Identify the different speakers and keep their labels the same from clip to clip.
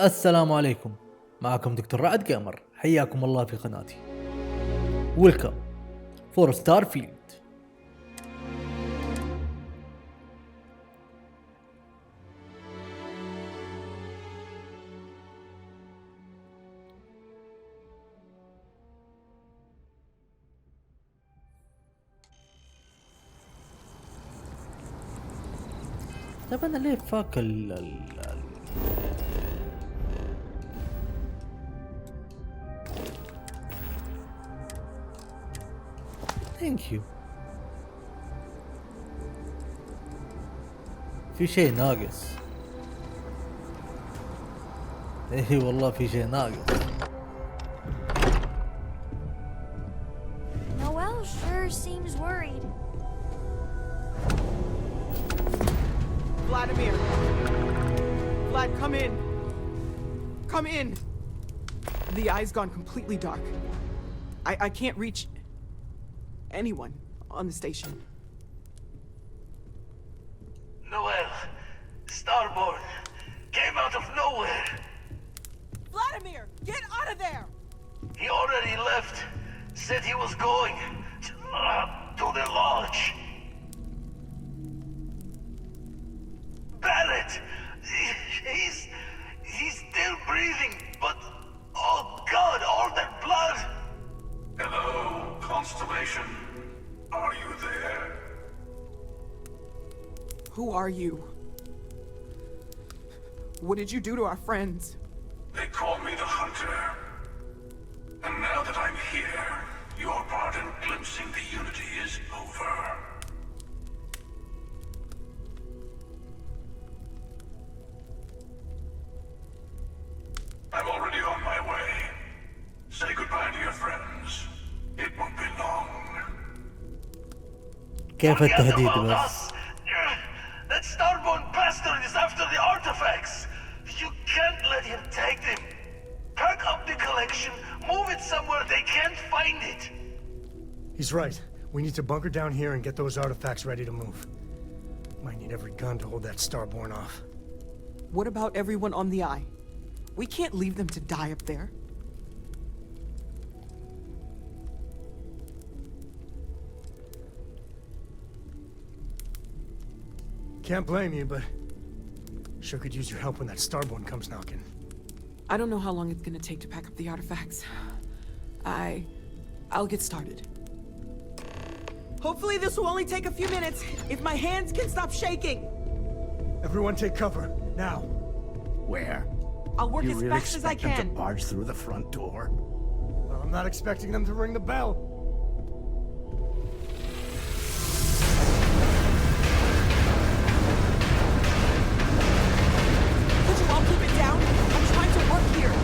Speaker 1: السلام عليكم. معكم دكتور رعد جيمر، حياكم الله في قناتي. ويلكم فور ستارفيلد. طيب انا ليه فاك ثانك يو. في شيء ناقص. ايه والله في شيء ناقص.
Speaker 2: Noel sure seems worried.
Speaker 3: Vladimir! Vlad, come in! Come in! The eye's gone completely dark. I can't reach anyone on the station.
Speaker 4: Noel, Starborn, came out of nowhere.
Speaker 3: Vladimir, get out of there!
Speaker 4: He already left. Said he was going to the lodge. Barrett, he's still breathing, but oh God, all that blood.
Speaker 5: Hello, Constellation. Are you there?
Speaker 3: Who are you? What did you do to our friends?
Speaker 5: They call me the Hunter. And now that I'm here, your part in glimpsing the Unity is over. I'm already on my way. Say goodbye to your friends. It won't be long.
Speaker 1: كيف
Speaker 4: Forget
Speaker 1: التهديد
Speaker 4: about
Speaker 1: بس؟
Speaker 4: us. That Starborn bastard is after the artifacts. You can't let him take them. Pack up the collection, move it somewhere they can't find it.
Speaker 6: He's right. We need to bunker down here and get those artifacts ready to move. Might need every gun to hold that Starborn off.
Speaker 3: What about everyone on the eye? We can't leave them to die up there.
Speaker 6: Can't blame you, but sure could use your help when that Starborn comes knocking.
Speaker 3: I don't know how long it's gonna take to pack up the artifacts. I'll get started. Hopefully this will only take a few minutes, if my hands can stop shaking.
Speaker 6: Everyone take cover, now.
Speaker 7: Where?
Speaker 3: I'll work
Speaker 7: You
Speaker 3: as
Speaker 7: really
Speaker 3: fast as I
Speaker 7: expect them
Speaker 3: can.
Speaker 7: to barge through the front door?
Speaker 6: Well, I'm not expecting them to ring the bell.
Speaker 3: Could you all keep it down? I'm trying to work here.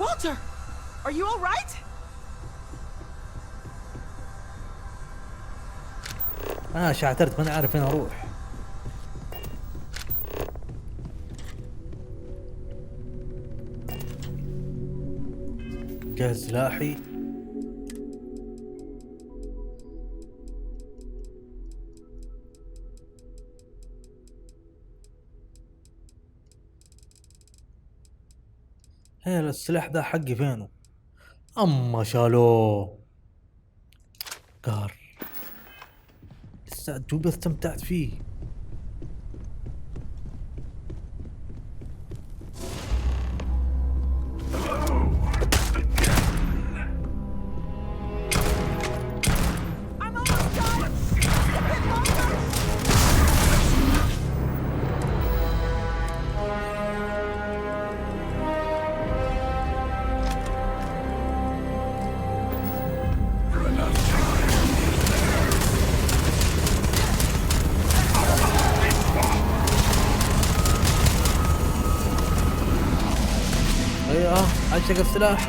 Speaker 3: Walter! Are you all right?
Speaker 1: انا شعترت ما عارف وين اروح. جهز سلاحي. هي السلاح ذا حقي فينه؟ اما شالوه. قهر. لسه دوب استمتعت فيه.
Speaker 3: I'm almost done! A bit longer!
Speaker 1: ايوه عشق السلاح.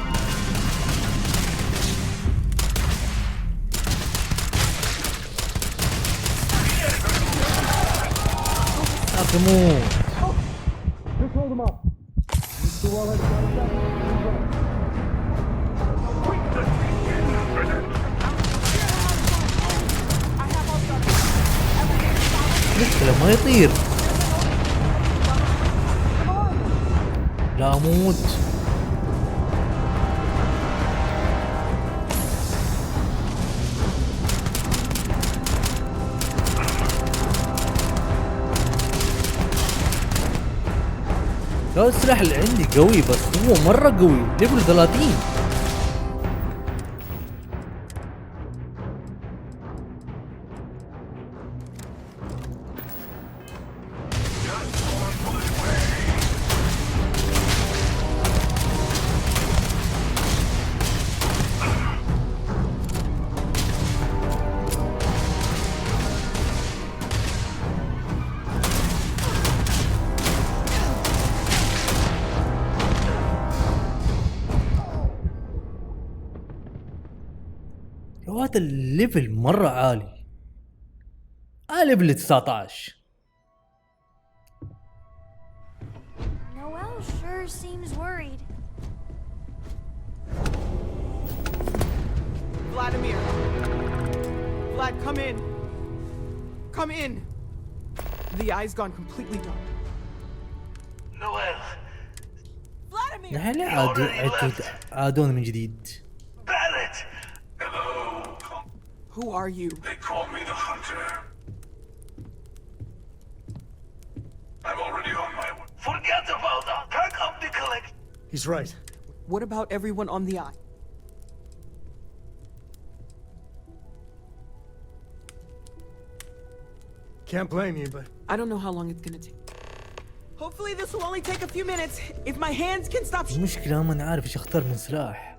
Speaker 1: اخي مو
Speaker 6: Just hold him up. Mr. Wallace, got a second?
Speaker 5: Quick, the
Speaker 1: المشكلة ما يطير. لا موت. لا السلاح اللي عندي قوي بس هو مرة قوي ليفل 30. هذا الليفل مرة عالي. ليفل 19.
Speaker 2: Noel sure seems worried.
Speaker 3: Vladimir. Vlad, come in. Come in. The eye's gone completely dark.
Speaker 4: Noel,
Speaker 3: Vladimir!
Speaker 1: نحن عادون من جديد.
Speaker 4: Barrett!
Speaker 5: Hello.
Speaker 3: Who are you?
Speaker 5: They call me the Hunter. I'm already on my way.
Speaker 4: Forget about that. Pack up the collection.
Speaker 6: He's right.
Speaker 3: What about everyone on the eye?
Speaker 6: Can't blame you, but
Speaker 3: I don't know how long it's gonna take. Hopefully this will only take a few minutes. If my hands can stop
Speaker 1: المشكلة ما نعرف ايش اختار من سلاح.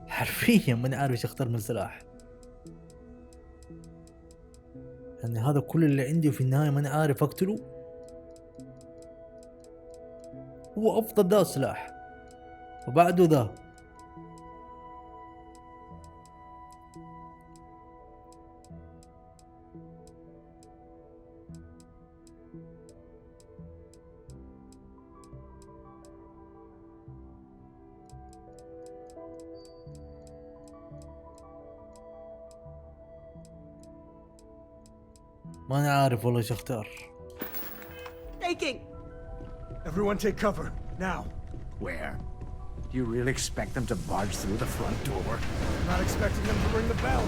Speaker 1: حرفيا ما نعرف ايش اختار من سلاح. يعني هذا كل اللي عندي وفي النهاية ما نعرف اقتله. هو افضل ذا سلاح وبعده ذا. ما نعرف والله ايش اختار.
Speaker 3: shaking.
Speaker 6: everyone take cover, now.
Speaker 7: Where? Do you really expect them to barge through the front door?
Speaker 6: Not expecting them to ring the bell.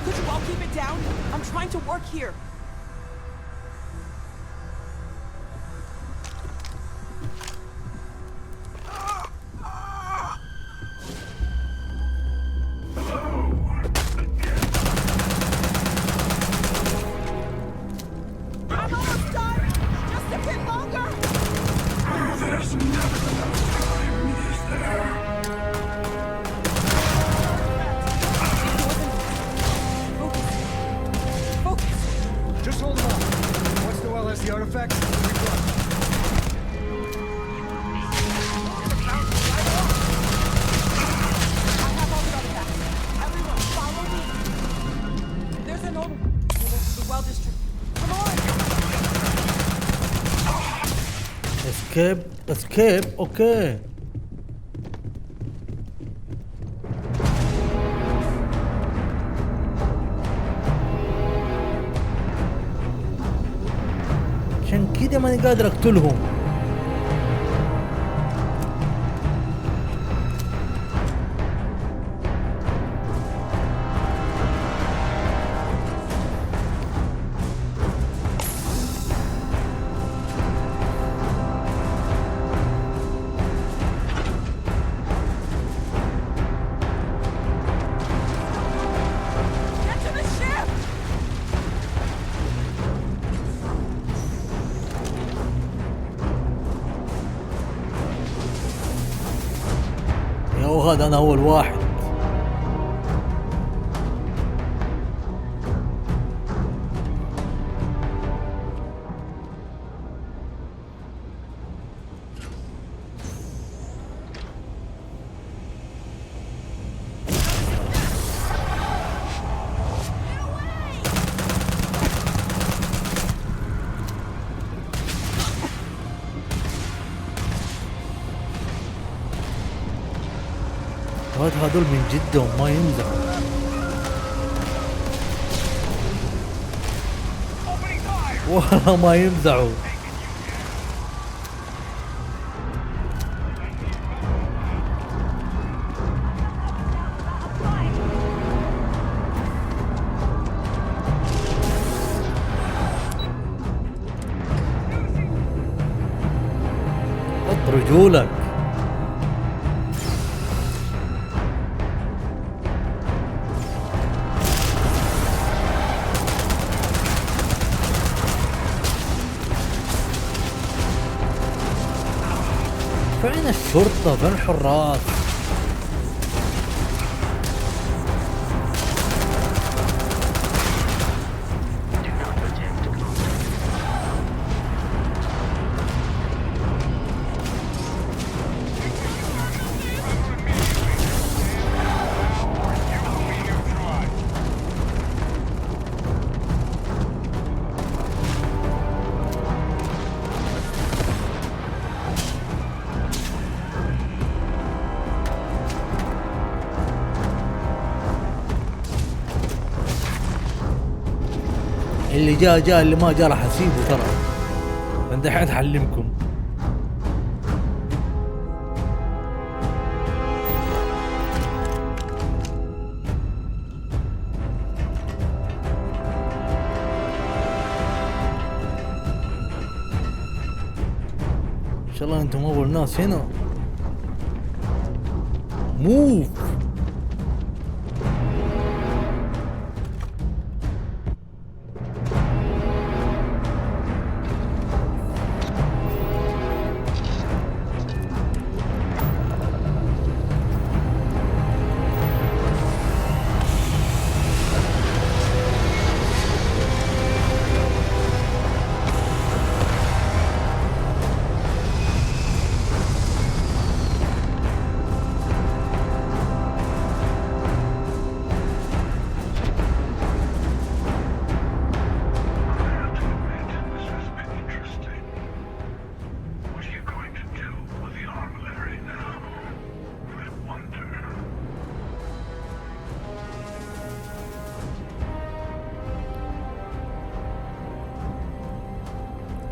Speaker 3: Could you all keep it down? I'm trying to work here. I'm almost done. Just a bit longer.
Speaker 5: There's never enough time, is there?
Speaker 3: Focus.
Speaker 6: Just hold them off. Once Noel has the artifacts, we run.
Speaker 3: I have all the artifacts. Everyone, follow me. There's an old the well district. Come on.
Speaker 1: اسكيب اوكي. عشان كده ماني قادر اقتلهم.
Speaker 3: Get to the ship.
Speaker 1: يا وهذا انا اول واحد. هذول من جدهم ما ينزل. والله ما ينزعوا. حط رجولك. فين الشرطة؟ فين الحراس؟ اللي جاء اللي ما جاء راح اسيبه ترى. من دحين اعلمكم. ان شاء الله انتم اول ناس هنا. موف.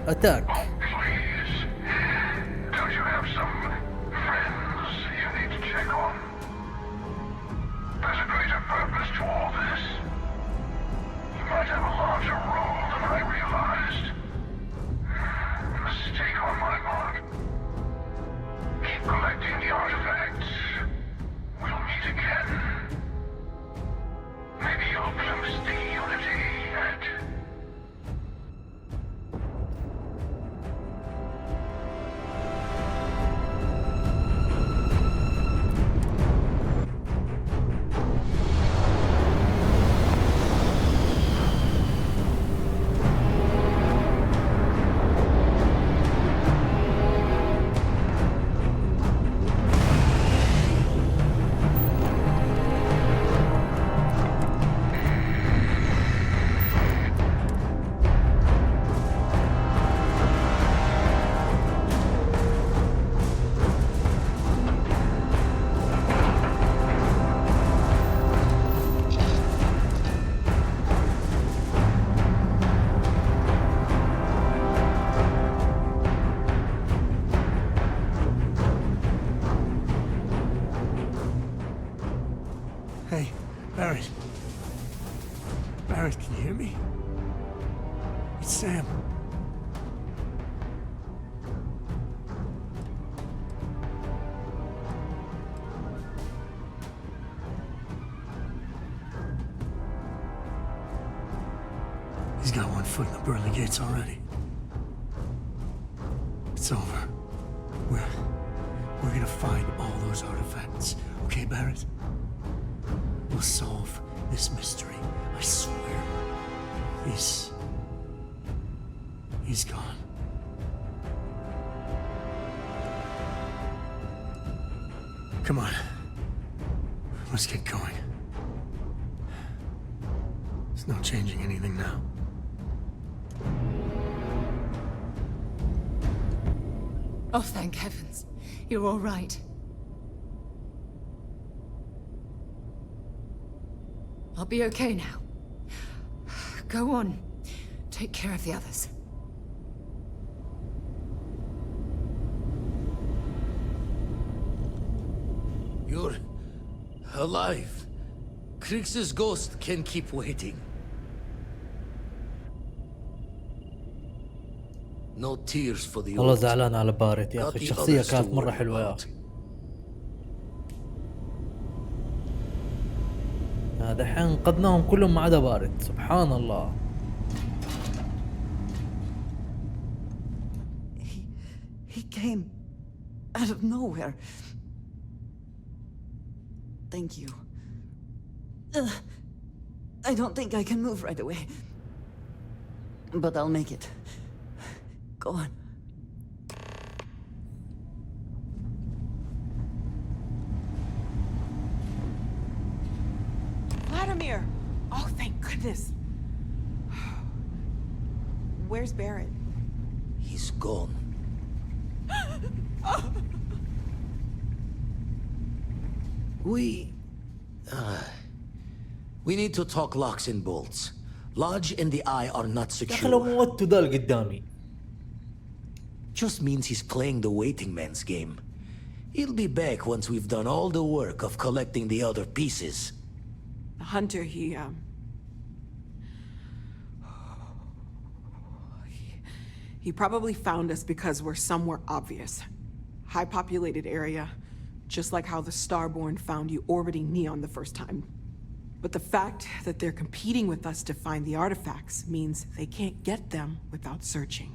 Speaker 1: اتاك.
Speaker 5: Please. Don't you have some friends you need to check on? There's a greater purpose to all this. You might have a larger role than I realized. Mistake on my part. Keep collecting the artifacts. We'll meet again. Maybe you'll glimpse the unity yet.
Speaker 6: Hey, Barrett. Barrett, can you hear me? It's Sam. He's got one foot in the pearly gates already. It's over. We're gonna find all those artifacts. Okay, Barrett? We'll solve this mystery. I swear. He's gone. Come on. Let's get going. There's no changing anything now.
Speaker 8: Oh, thank heavens. You're all right. I'll be okay now. Go on. Take care of the others.
Speaker 4: You're alive. Krix's ghost can keep waiting. No tears for the
Speaker 1: والله
Speaker 4: old.
Speaker 1: زعلان على بارت يا
Speaker 4: Got
Speaker 1: اخي،
Speaker 4: the
Speaker 1: الشخصية
Speaker 4: others to
Speaker 1: كانت مرة
Speaker 4: worry
Speaker 1: حلوة يا
Speaker 4: about.
Speaker 1: اخي. دحين انقذناهم كلهم ما عدا بارت، سبحان الله.
Speaker 9: He came out of nowhere. Thank you. I don't think I can move right away. But I'll make it. Go on.
Speaker 3: Vladimir! Oh, thank goodness. Where's Barrett?
Speaker 4: He's gone. We need to talk locks and bolts. Lodge and the Eye are not
Speaker 1: يا اخي لو
Speaker 4: secure.
Speaker 1: موتوا ذا اللي قدامي.
Speaker 4: Just means he's playing the waiting man's game. He'll be back once we've done all the work of collecting the other pieces.
Speaker 3: The hunter, he probably found us because we're somewhere obvious. High populated area, just like how the Starborn found you orbiting Neon the first time. But the fact that they're competing with us to find the artifacts means they can't get them without searching.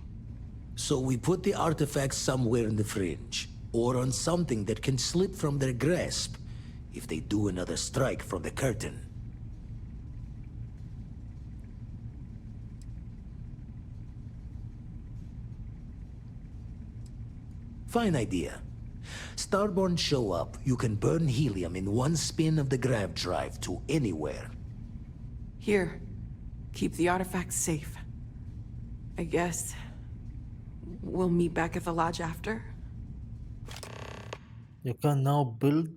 Speaker 4: So we put the artifacts somewhere in the fringe, or on something that can slip from their grasp if they do another strike from the curtain. Fine idea. Starborn show up, you can burn helium in one spin of the grav drive to anywhere.
Speaker 3: Here, keep the artifacts safe. I guess we'll meet back at the lodge after.
Speaker 1: You can now build.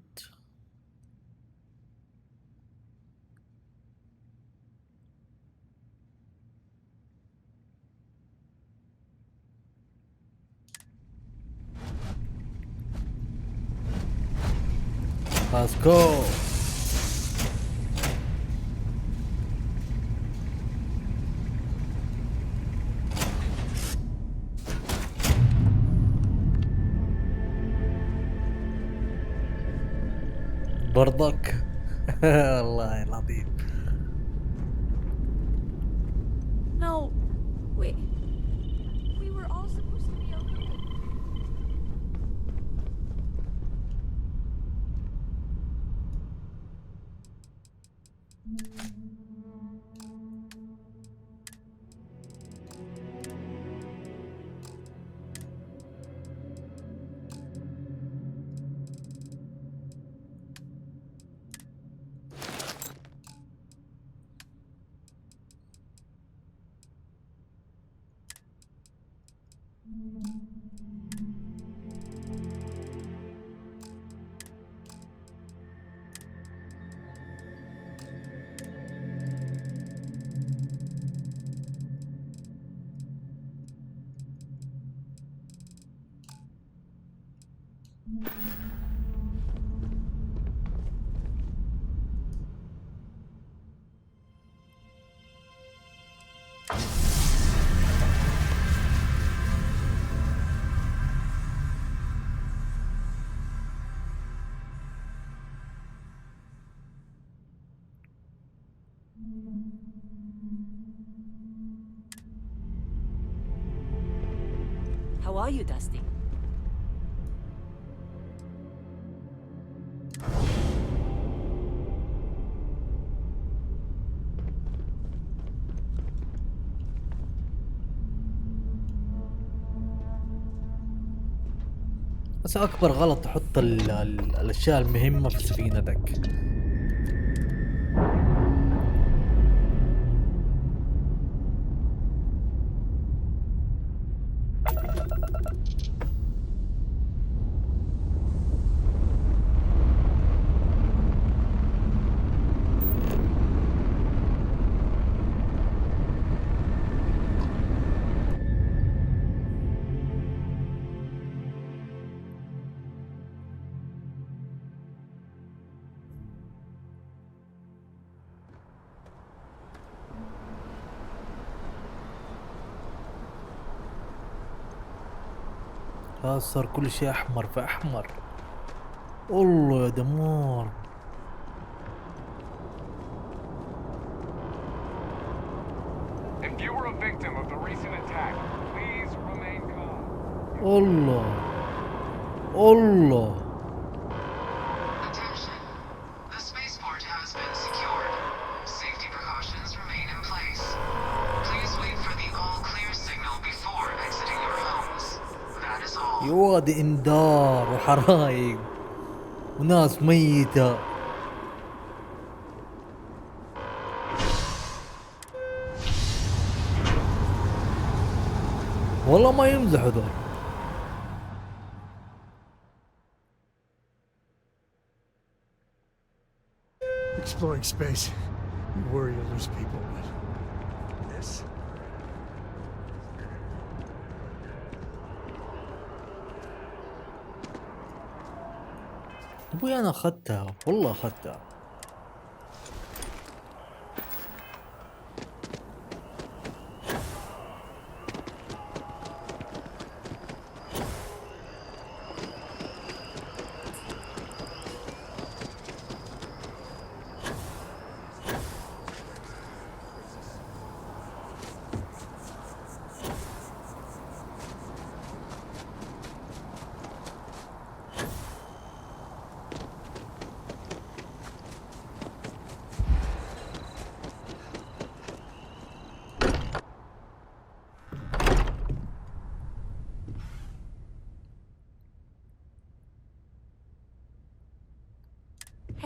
Speaker 1: Let's go. برضك والله لطيف.
Speaker 2: No, we were all supposed to be okay.
Speaker 9: How are you, Dusty?
Speaker 1: بس اكبر غلط تحط الاشياء المهمة في سفينتك. خلاص صار كل شيء احمر في احمر. والله يا دمار.
Speaker 10: If you were a victim of the recent attack, please remain calm.
Speaker 1: الله الله.
Speaker 11: Attention. The spaceport has been secured. Safety precautions remain in place. Please wait for the all clear signal before exiting your homes. That is all.
Speaker 1: يوادي انذار وحرايق وناس ميتة. والله ما يمزحوا ذول.
Speaker 6: Exploring space. You worry you'll lose people, but this.
Speaker 1: ابوي انا اخذتها والله اخذتها.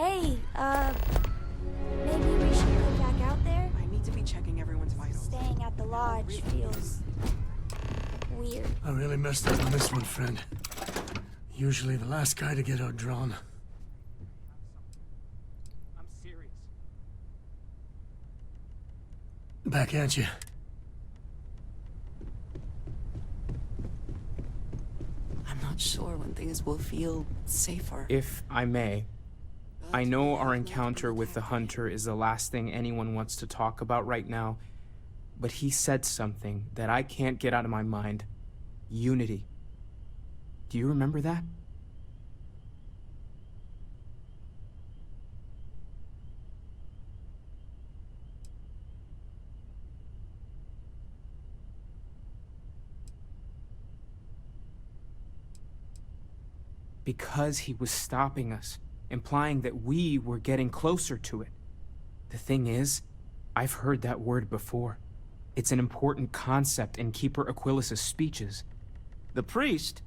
Speaker 2: Hey, maybe we should go back out there?
Speaker 3: I need to be checking everyone's vitals.
Speaker 2: Staying at the lodge feels weird.
Speaker 6: I really messed up on this one, friend. Usually the last guy to get outdrawn.
Speaker 10: I'm serious.
Speaker 6: Back at you.
Speaker 9: I'm not sure when things will feel safer.
Speaker 12: If I may, I know our encounter with the Hunter is the last thing anyone wants to talk about right now, but he said something that I can't get out of my mind. Unity. Do you remember that? Because he was stopping us, implying that we were getting closer to it. The thing is, I've heard that word before. It's an important concept in Keeper Aquilas's speeches.
Speaker 13: The priest?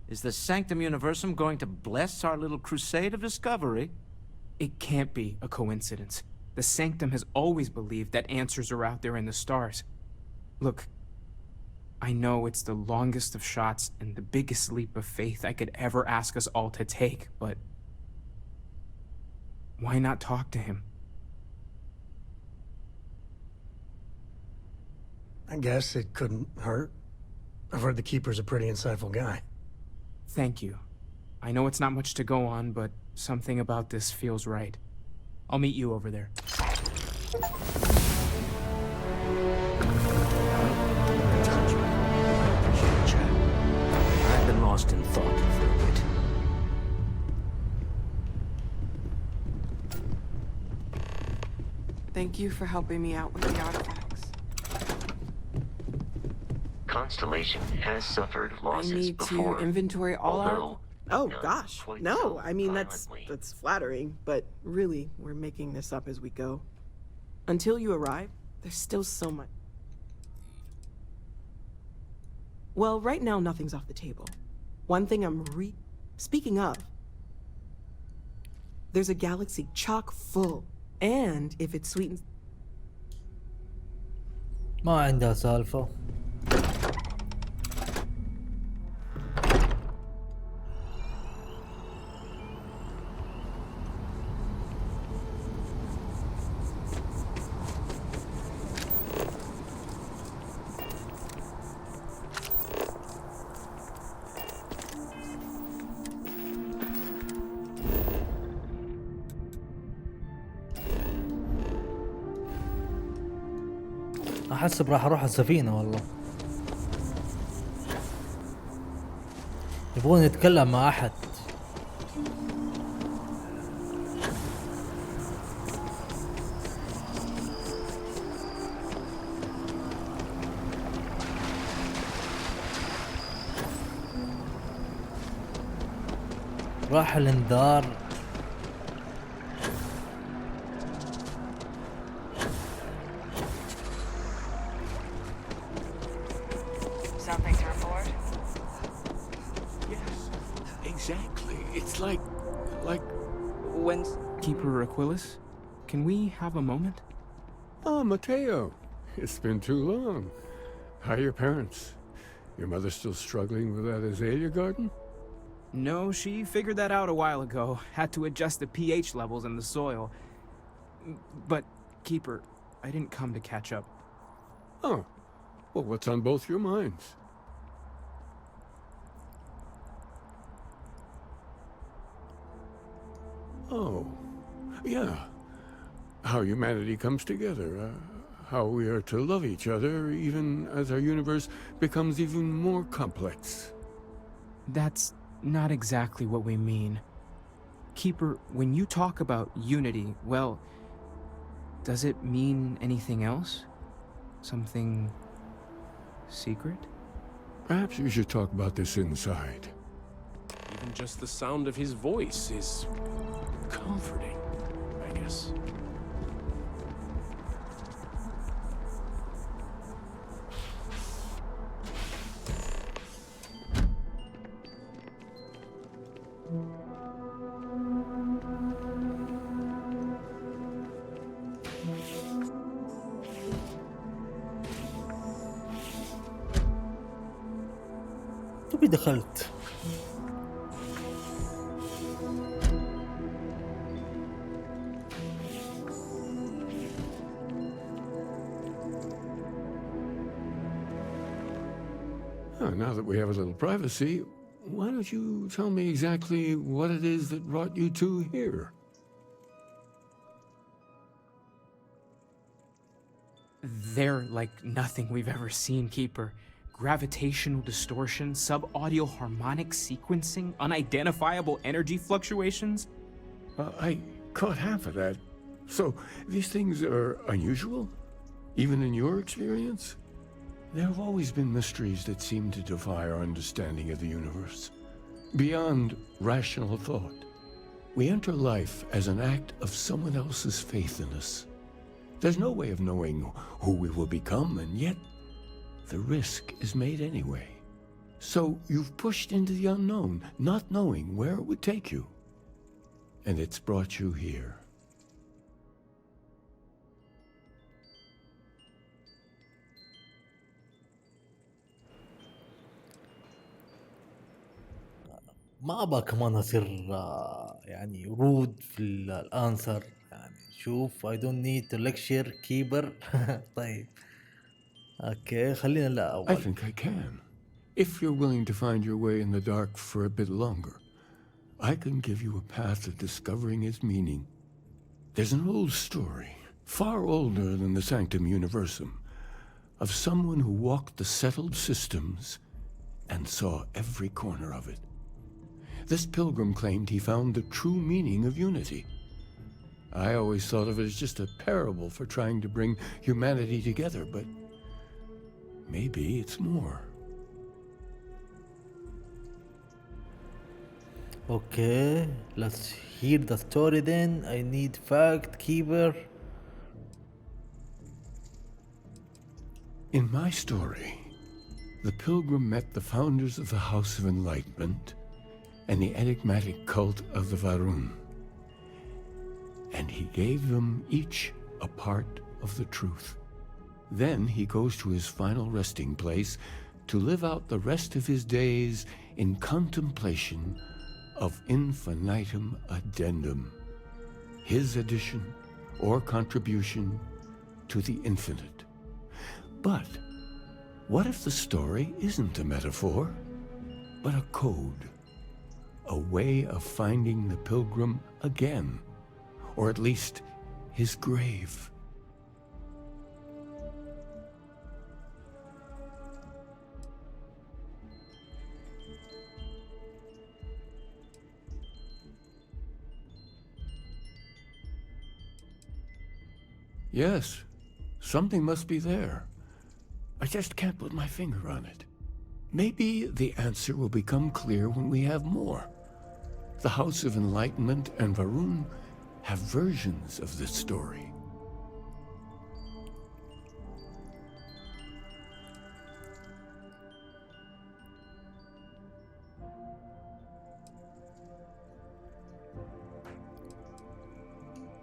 Speaker 13: Is the Sanctum Universum going to bless our little crusade of discovery?
Speaker 12: It can't be a coincidence. The Sanctum has always believed that answers are out there in the stars. Look, I know it's the longest of shots and the biggest leap of faith I could ever ask us all to take, but why not talk to him?
Speaker 6: I guess it couldn't hurt. I've heard the Keeper's a pretty insightful guy.
Speaker 12: Thank you. I know it's not much to go on, but something about this feels right. I'll meet you over there.
Speaker 13: I've been lost in thought for a bit.
Speaker 3: Thank you for helping me out with the artifacts.
Speaker 14: Constellation has suffered losses
Speaker 3: I need
Speaker 14: before.
Speaker 3: to inventory all our...
Speaker 14: although
Speaker 3: Oh,
Speaker 14: not
Speaker 3: gosh.
Speaker 14: quite
Speaker 3: No,
Speaker 14: so
Speaker 3: I mean, that's
Speaker 14: violently.
Speaker 3: flattering, but really, we're making this up as we go. Until you arrive, there's still so much. Well, right now, nothing's off the table. One thing Speaking of, there's a galaxy chock full, and if it sweetens...
Speaker 1: ما عندها سالفة. احسب راح اروح السفينة والله. يبغون يتكلم مع احد. راح الانذار.
Speaker 15: Something to report?
Speaker 5: Yes, exactly. It's like...
Speaker 12: When's... Keeper Aquilus? Can we have a moment?
Speaker 16: Oh, Mateo. It's been too long. How are your parents? Your mother still struggling with that azalea garden?
Speaker 12: No, she figured that out a while ago. Had to adjust the pH levels in the soil. But, Keeper, I didn't come to catch up.
Speaker 16: Oh. Well, what's on both your minds? Oh. Yeah. How humanity comes together. How we are to love each other even as our universe becomes even more complex.
Speaker 12: That's not exactly what we mean. Keeper, when you talk about unity, well, does it mean anything else? Something secret?
Speaker 16: Perhaps we should talk about this inside.
Speaker 17: Even just the sound of his voice is comforting, I guess.
Speaker 1: تبي دخلت.
Speaker 16: Now that we have a little privacy, why don't you tell me exactly what it is that brought you two here?
Speaker 12: They're like nothing we've ever seen, Keeper. Gravitational distortion, sub-audio harmonic sequencing, unidentifiable energy fluctuations.
Speaker 16: I caught half of that. So, these things are unusual? Even in your experience? There have always been mysteries that seem to defy our understanding of the universe. Beyond rational thought. We enter life as an act of someone else's faith in us. There's no way of knowing who we will become, and yet the risk is made anyway. So you've pushed into the unknown, not knowing where it would take you. And it's brought you here.
Speaker 1: ما ابغى كمان اصير يعني رود في الانسر. يعني شوف I don't need to lecture keeper. طيب اوكي خلينا لا اول.
Speaker 16: I think I can. If you're willing to find your way in the dark for a bit longer, I can give you a path to discovering its meaning. There's an old story, far older than the Sanctum Universum, of someone who walked the settled systems and saw every corner of it. This pilgrim claimed he found the true meaning of unity. I always thought of it as just a parable for trying to bring humanity together, but maybe it's more.
Speaker 1: Okay, let's hear the story then. I need fact keeper.
Speaker 16: In my story, the pilgrim met the founders of the House of Enlightenment and the enigmatic cult of the Varun, and he gave them each a part of the truth. Then he goes to his final resting place to live out the rest of his days in contemplation of infinitum addendum, his addition or contribution to the infinite. But what if the story isn't a metaphor, but a code? A way of finding the pilgrim again, or at least his grave. Yes, something must be there. I just can't put my finger on it. Maybe the answer will become clear when we have more. The House of Enlightenment and Varun have versions of this story.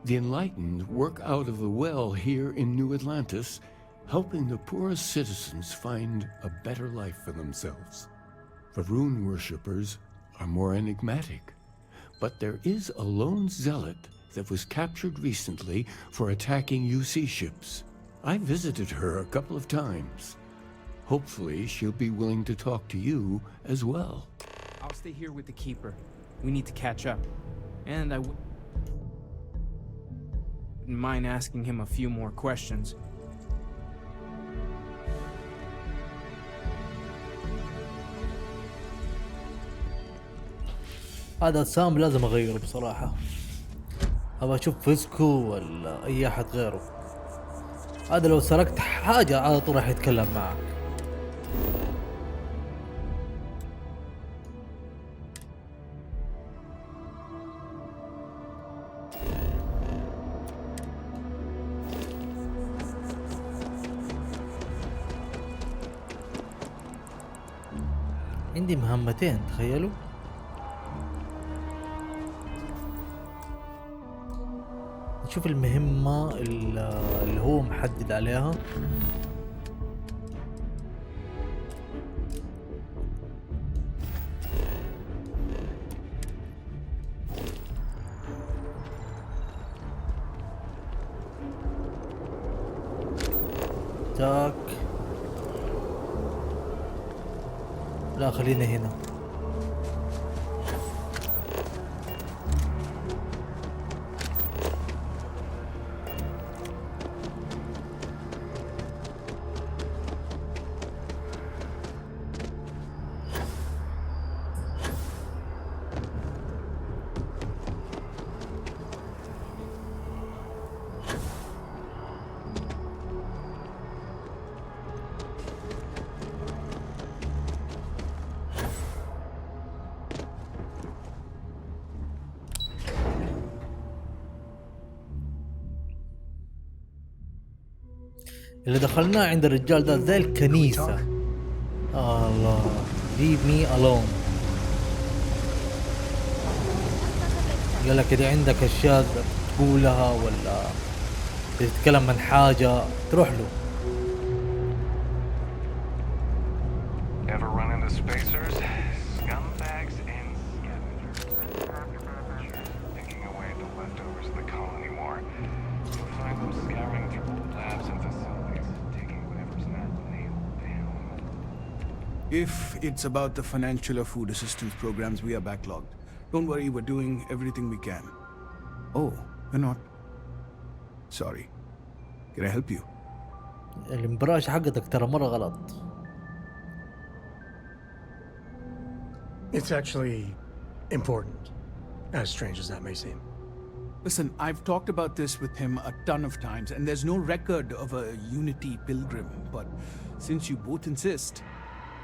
Speaker 16: The Enlightened work out of the well here in New Atlantis, helping the poorest citizens find a better life for themselves. Varun worshippers are more enigmatic, but there is a lone zealot that was captured recently for attacking UC ships. I visited her a couple of times. Hopefully she'll be willing to talk to you as well.
Speaker 12: I'll stay here with the Keeper. We need to catch up. And I wouldn't mind asking him a few more questions.
Speaker 1: هذا سام لازم اغيره بصراحة. ابغى اشوف فيسكو ولا اي احد غيره. هذا لو سرقت حاجة على طول راح يتكلم معك. عندي مهمتين تخيلوا. نشوف المهمة اللي هو محدد عليها. تاك لا خلينا هنا. اللي دخلناه عند الرجال ده زي الكنيسة. الله leave me alone. قال لك إذا عندك أشياء تقولها ولا تتكلم عن حاجة تروح له.
Speaker 10: Ever run into spacers? Scumbags and scavengers. Picking away at the leftovers of the colony war. You'll find them scouring through old labs and facilities, taking whatever's not nailed down.
Speaker 18: If it's about the financial or food assistance programs, we are backlogged. Don't worry, we're doing everything we can. Oh, we're not. Sorry. Can I help you?
Speaker 1: الامبراج حقتك ترى مرة غلط.
Speaker 6: It's actually important, as strange as that may seem.
Speaker 18: Listen, I've talked about this with him a ton of times, and there's no record of a Unity pilgrim, but since you both insist,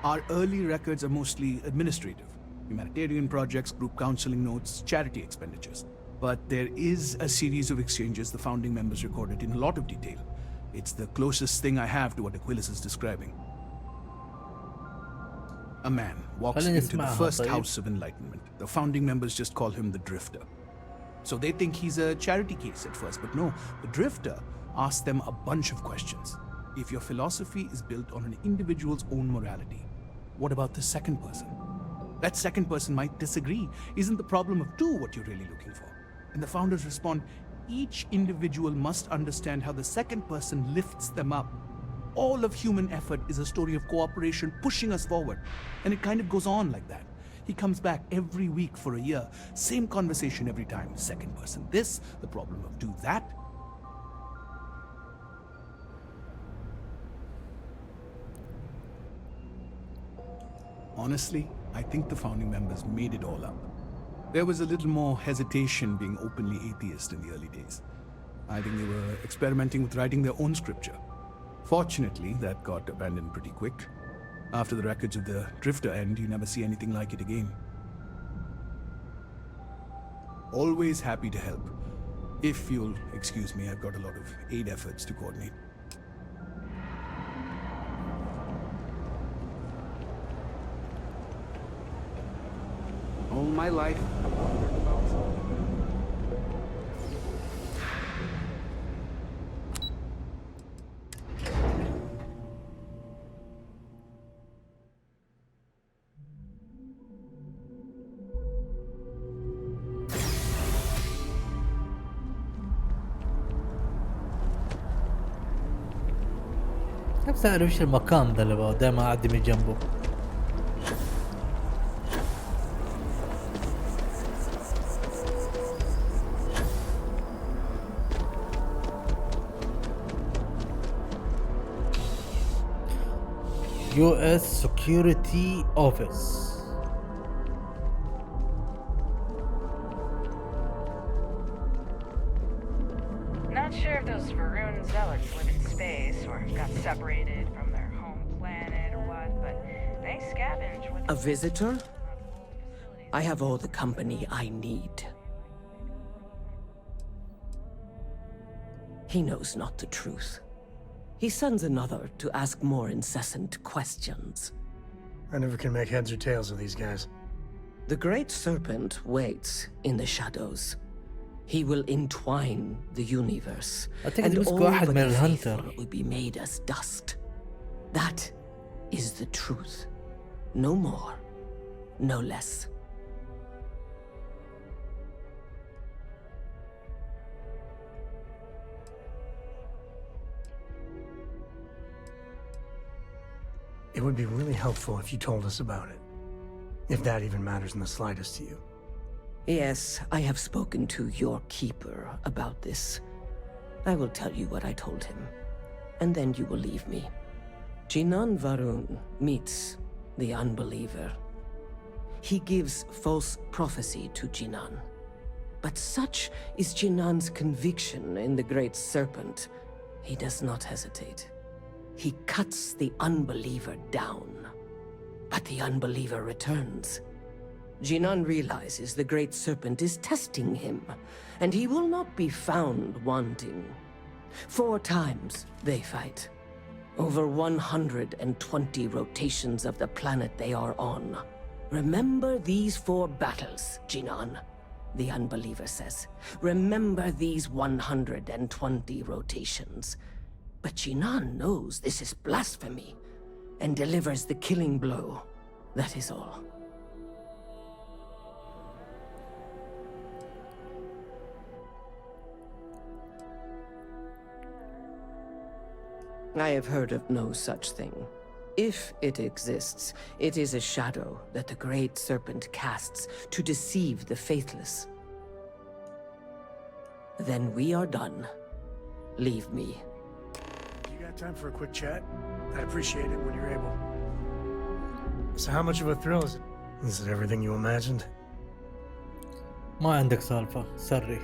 Speaker 18: our early records are mostly administrative. Humanitarian projects, group counseling notes, charity expenditures. But there is a series of exchanges the founding members recorded in a lot of detail. It's the closest thing I have to what Aquilus is describing. A man walks into the first House of Enlightenment. The founding members just call him the Drifter. So they think he's a charity case at first, but no, the Drifter asks them a bunch of questions. If your philosophy is built on an individual's own morality, what about the second person? That second person might disagree. Isn't the problem of two what you're really looking for? And the founders respond, each individual must understand how the second person lifts them up. All of human effort is a story of cooperation pushing us forward. And it kind of goes on like that. He comes back every week for a year. Same conversation every time. Second person this, the problem of two that. Honestly, I think the founding members made it all up. There was a little more hesitation being openly atheist in the early days. I think they were experimenting with writing their own scripture. Fortunately, that got abandoned pretty quick. After the records of the Drifter end, you never see anything like it again. Always happy to help. If you'll excuse me, I've got a lot of aid efforts to coordinate.
Speaker 7: All my life,
Speaker 1: نفسي اعرف ايش المكان ذا اللي دايما اعدي من جنبه. US Security Office.
Speaker 15: Not sure if those Varun zealots live in space or got separated from their home planet or what, but they scavenge with...
Speaker 19: A visitor? I have all the company I need. He knows not the truth. He sends another to ask more incessant questions.
Speaker 6: I never can make heads or tails of these guys.
Speaker 19: The Great Serpent waits in the shadows. He will entwine the universe, and all but the faithful will be made as dust. That is the truth. No more, no less.
Speaker 6: It would be really helpful if you told us about it. If that even matters in the slightest to you.
Speaker 19: Yes, I have spoken to your keeper about this. I will tell you what I told him, and then you will leave me. Jinan Varun meets the unbeliever. He gives false prophecy to Jinan. But such is Jinan's conviction in the Great Serpent, he does not hesitate. He cuts the unbeliever down, but the unbeliever returns. Jinan realizes the Great Serpent is testing him, and he will not be found wanting. 4 times they fight. Over 120 rotations of the planet they are on. Remember these 4 battles, Jinan, the unbeliever says. Remember these 120 rotations. But Jinan knows this is blasphemy, and delivers the killing blow. That is all. I have heard of no such thing. If it exists, it is a shadow that the Great Serpent casts to deceive the faithless. Then we are done. Leave me.
Speaker 6: You got time for a quick chat? I'd appreciate it when you're able. So how much of a thrill is it? Is it everything you imagined?
Speaker 1: ما عندك سالفة سري.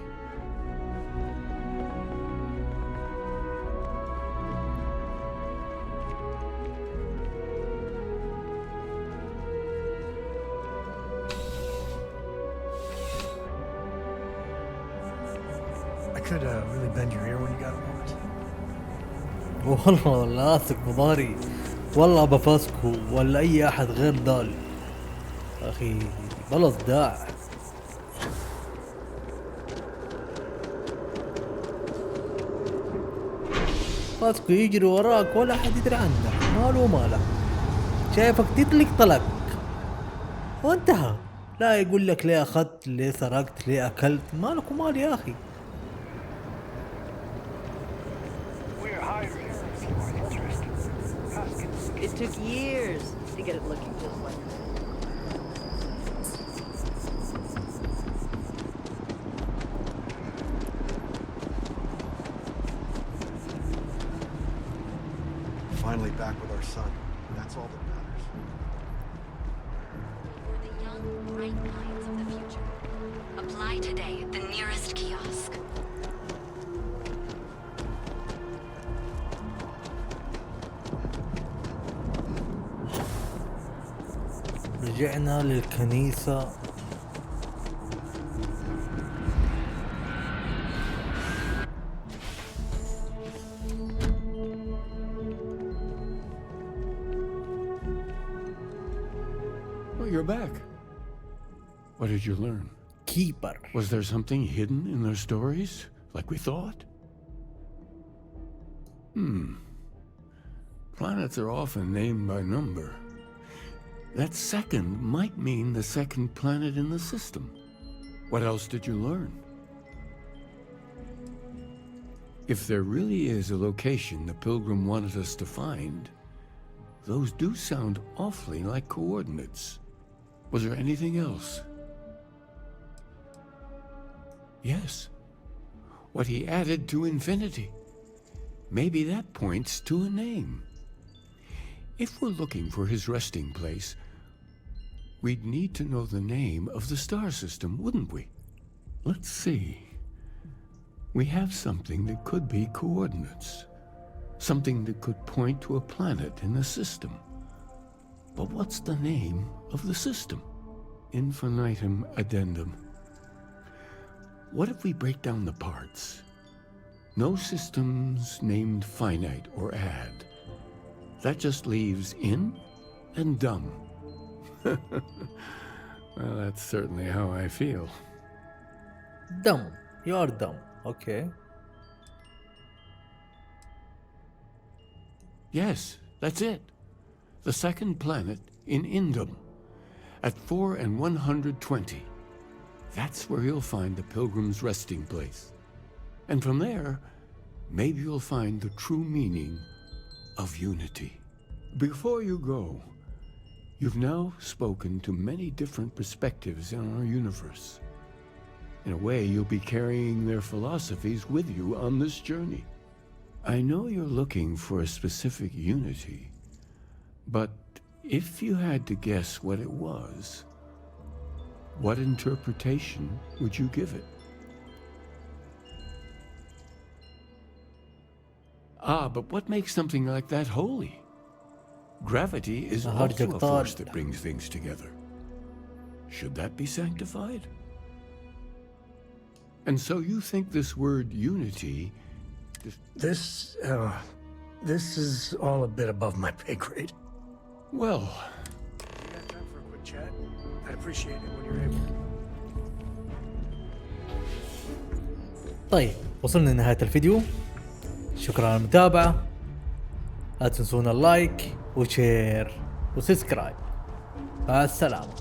Speaker 6: I could really bend your ear when you got a moment.
Speaker 1: والله لاصق بضاري، والله بفاسكو ولا اي احد غير دال. اخي بلا صداع. فاسكو يجري وراك ولا حد يدري عنك، ماله ماله، شايفك تطلق طلق وانتهى. لا يقول لك ليه اخذت، ليه سرقت، ليه اكلت، مالك ومال يا اخي.
Speaker 9: It took years to get it looking just like this.
Speaker 20: Finally back with our son. That's all that matters.
Speaker 21: For the young, bright minds of the future. Apply today at the nearest kiosk.
Speaker 1: رجعنا للكنيسة.
Speaker 16: Well, you're back. What did you learn?
Speaker 1: Keeper.
Speaker 16: Was there something hidden in their stories, like we thought? Planets are often named by number. That second might mean the second planet in the system. What else did you learn? If there really is a location the Pilgrim wanted us to find, those do sound awfully like coordinates. Was there anything else? Yes. What he added to infinity. Maybe that points to a name. If we're looking for his resting place, we'd need to know the name of the star system, wouldn't we? Let's see. We have something that could be coordinates. Something that could point to a planet in the system. But what's the name of the system? Infinitum addendum. What if we break down the parts? No systems named finite or add. That just leaves in and dumb. Well, that's certainly how I feel.
Speaker 1: Dumb. You are dumb. Okay.
Speaker 16: Yes, that's it. The second planet in Indum. At 4 and 120. That's where you'll find the Pilgrim's resting place. And from there, maybe you'll find the true meaning of unity. Before you go, you've now spoken to many different perspectives in our universe. In a way, you'll be carrying their philosophies with you on this journey. I know you're looking for a specific unity, but if you had to guess what it was, what interpretation would you give it? But what makes something like that holy? Gravity is also a force that brings things together. Should that be sanctified? And so you think this word unity...
Speaker 6: This is all a bit above my pay grade.
Speaker 16: Well...
Speaker 6: You got time for a quick chat? I'd appreciate it when you're able.
Speaker 1: طيب وصلنا لنهاية الفيديو. شكرا على المتابعة. لا تنسونا اللايك وشير وسبسكرايب. مع السلامة.